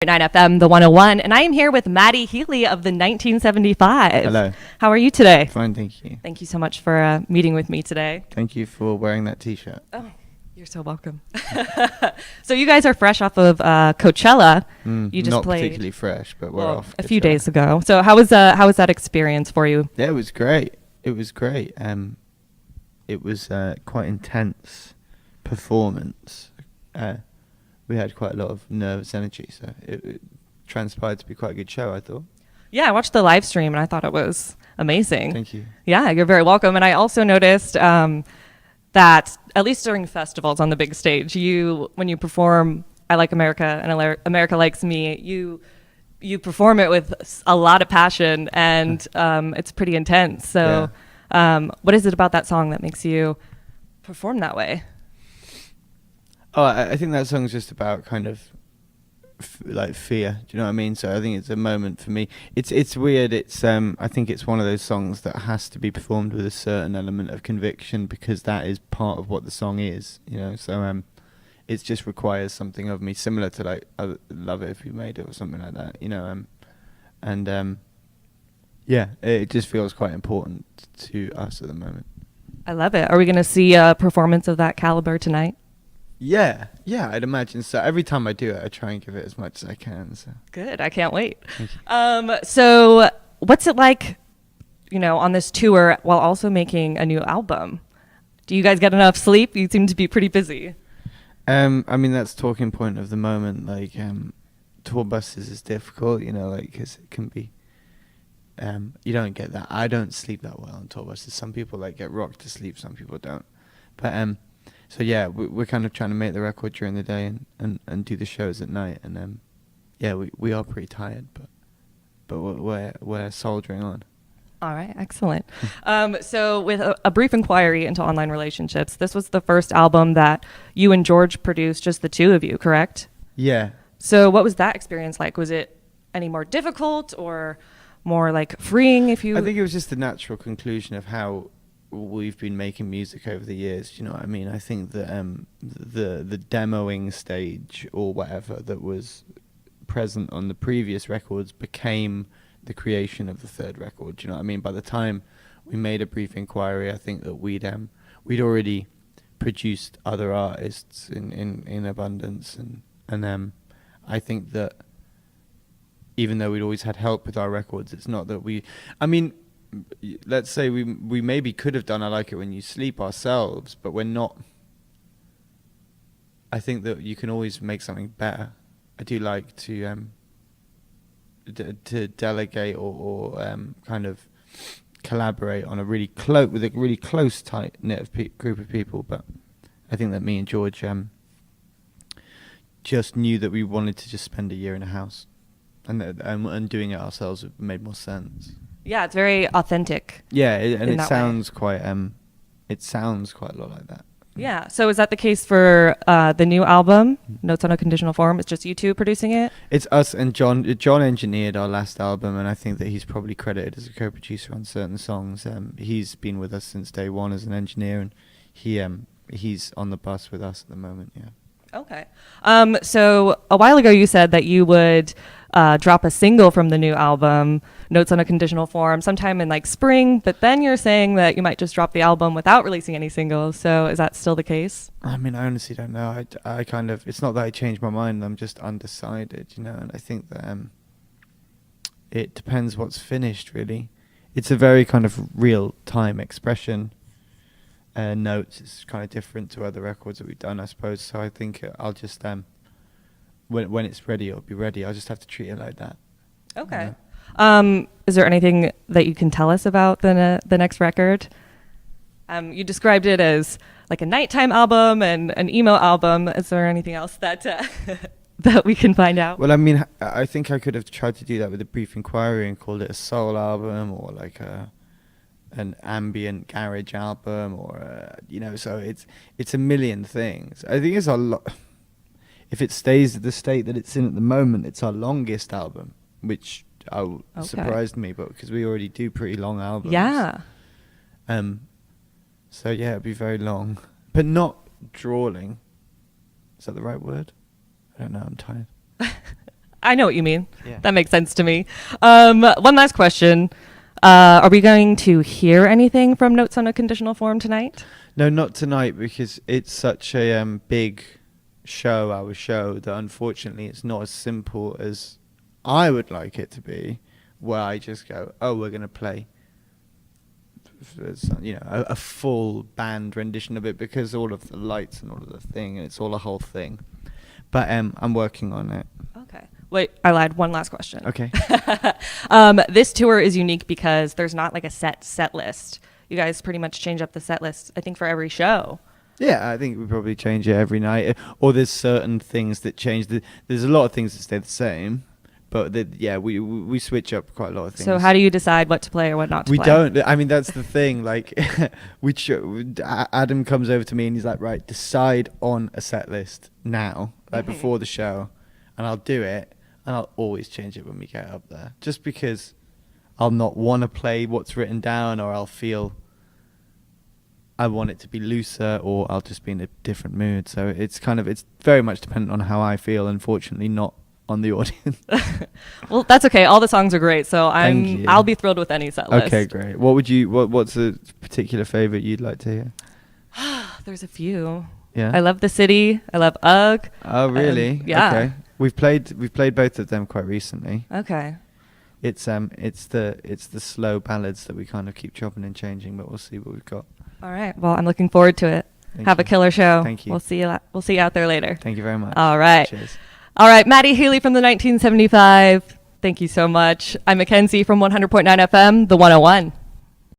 9 FM, the 101, and I am here with Matty Healy of the 1975. Hello. How are you today? Fine, thank you. Thank you so much for meeting with me today. Thank you for wearing that t-shirt. Oh, you're so welcome. So you guys are fresh off of Coachella. You just Not played particularly fresh, but we're off a few Coachella. days ago. So how was that experience for you? Yeah, it was great. It was great. It was quite intense performance. We had quite a lot of nervous energy, so it transpired to be quite a good show, I thought. Yeah, I watched the live stream and I thought it was amazing. Thank you. Yeah, you're very welcome. And I also noticed that at least during festivals on the big stage, when you perform I Like America and America Likes Me, you perform it with a lot of passion and it's pretty intense. So what is it about that song that makes you perform that way? Oh, I think that song's just about kind of like fear. Do you know what I mean? So I think it's a moment for me. It's weird. I think it's one of those songs that has to be performed with a certain element of conviction because that is part of what the song is. You know, so it just requires something of me, similar to like I Love It If You Made It or something like that. You know, yeah, it just feels quite important to us at the moment. I love it. Are we going to see a performance of that caliber tonight? Yeah, I'd imagine so. Every time I do it, I try and give it as much as I can. So good, I can't wait. So what's it like, on this tour while also making a new album? Do you guys get enough sleep? You seem to be pretty busy. I mean, that's talking point of the moment. Like, tour buses is difficult, because it can be. You don't get that. I don't sleep that well on tour buses. Some people get rocked to sleep. Some people don't. But so yeah, we're kind of trying to make the record during the day and do the shows at night. And yeah, we are pretty tired, but we're soldiering on. All right, excellent. So with a brief inquiry into online relationships, this was the first album that you and George produced, just the two of you, correct? Yeah. So what was that experience like? Was it any more difficult or more freeing? I think it was just the natural conclusion of how we've been making music over the years. You know what I mean? I think that the demoing stage or whatever that was present on the previous records became the creation of the third record. Do you know what I mean? By the time we made A Brief Inquiry, I think that we'd already produced other artists in abundance, and I think that even though we'd always had help with our records, it's not that let's say we maybe could have done I Like It When You Sleep ourselves, but we're not. I think that you can always make something better. I do like to delegate or kind of collaborate on with a really close tight knit group of people. But I think that me and George just knew that we wanted to just spend a year in a house, and doing it ourselves made more sense. Yeah, it's very authentic. Yeah, it sounds quite a lot like that. Yeah. So is that the case for the new album, Notes on a Conditional Form? It's just you two producing it? It's us and John. John engineered our last album, and I think that he's probably credited as a co-producer on certain songs. He's been with us since day one as an engineer, and he's on the bus with us at the moment. Yeah. Okay. So a while ago you said that you would drop a single from the new album, Notes on a Conditional Form, sometime in spring, but then you're saying that you might just drop the album without releasing any singles. So is that still the case? I mean, I honestly don't know. I kind of, it's not that I changed my mind, I'm just undecided, and I think that it depends what's finished, really. It's a very kind of real-time expression. Notes is kind of different to other records that we've done, I suppose. So I think I'll just when it's ready, it'll be ready. I'll just have to treat it like that. Okay. Is there anything that you can tell us about the next record? You described it as a nighttime album and an emo album. Is there anything else that that we can find out? Well, I mean, I think I could have tried to do that with A Brief Inquiry and called it a soul album or an ambient garage album or so it's a million things. I think it's a lot. If it stays at the state that it's in at the moment, it's our longest album, which surprised me, but because we already do pretty long albums. Yeah. So yeah, it'd be very long, but not drawling. Is that the right word? I don't know. I'm tired. I know what you mean. Yeah. That makes sense to me. One last question. Are we going to hear anything from Notes on a Conditional Form tonight? No, not tonight, because it's such a big show, our show, that unfortunately it's not as simple as I would like it to be, where I just go, oh, we're going to play a full band rendition of it, because all of the lights and all of the thing, and it's all a whole thing. But I'm working on it. Okay. Wait, I lied. One last question. Okay. This tour is unique because there's not like a set list. You guys pretty much change up the set list, I think, for every show. Yeah, I think we probably change it every night. Or there's certain things that change. There's a lot of things that stay the same. But we switch up quite a lot of things. So how do you decide what to play or what not to play? We don't. I mean, that's the thing. Like, Adam comes over to me and he's like, right, decide on a set list now, like before the show. And I'll do it. And I'll always change it when we get up there. Just because I'll not want to play what's written down, or I'll feel I want it to be looser, or I'll just be in a different mood. So it's very much dependent on how I feel, unfortunately, not on the audience. Well, that's okay. All the songs are great, so Thank you. I'll be thrilled with any set list. Okay, great. What's a particular favorite you'd like to hear? There's a few. Yeah. I love The City. I love Ugh. Oh, really? Yeah. Okay. We've played both of them quite recently. Okay. It's the slow ballads that we kind of keep chopping and changing, but we'll see what we've got. All right. Well, I'm looking forward to it. Thank Have you. a killer show. Thank you. We'll see you out there later. Thank you very much. All right. Cheers. All right. Matty Healy from the 1975. Thank you so much. I'm Mackenzie from 100.9 FM, the 101.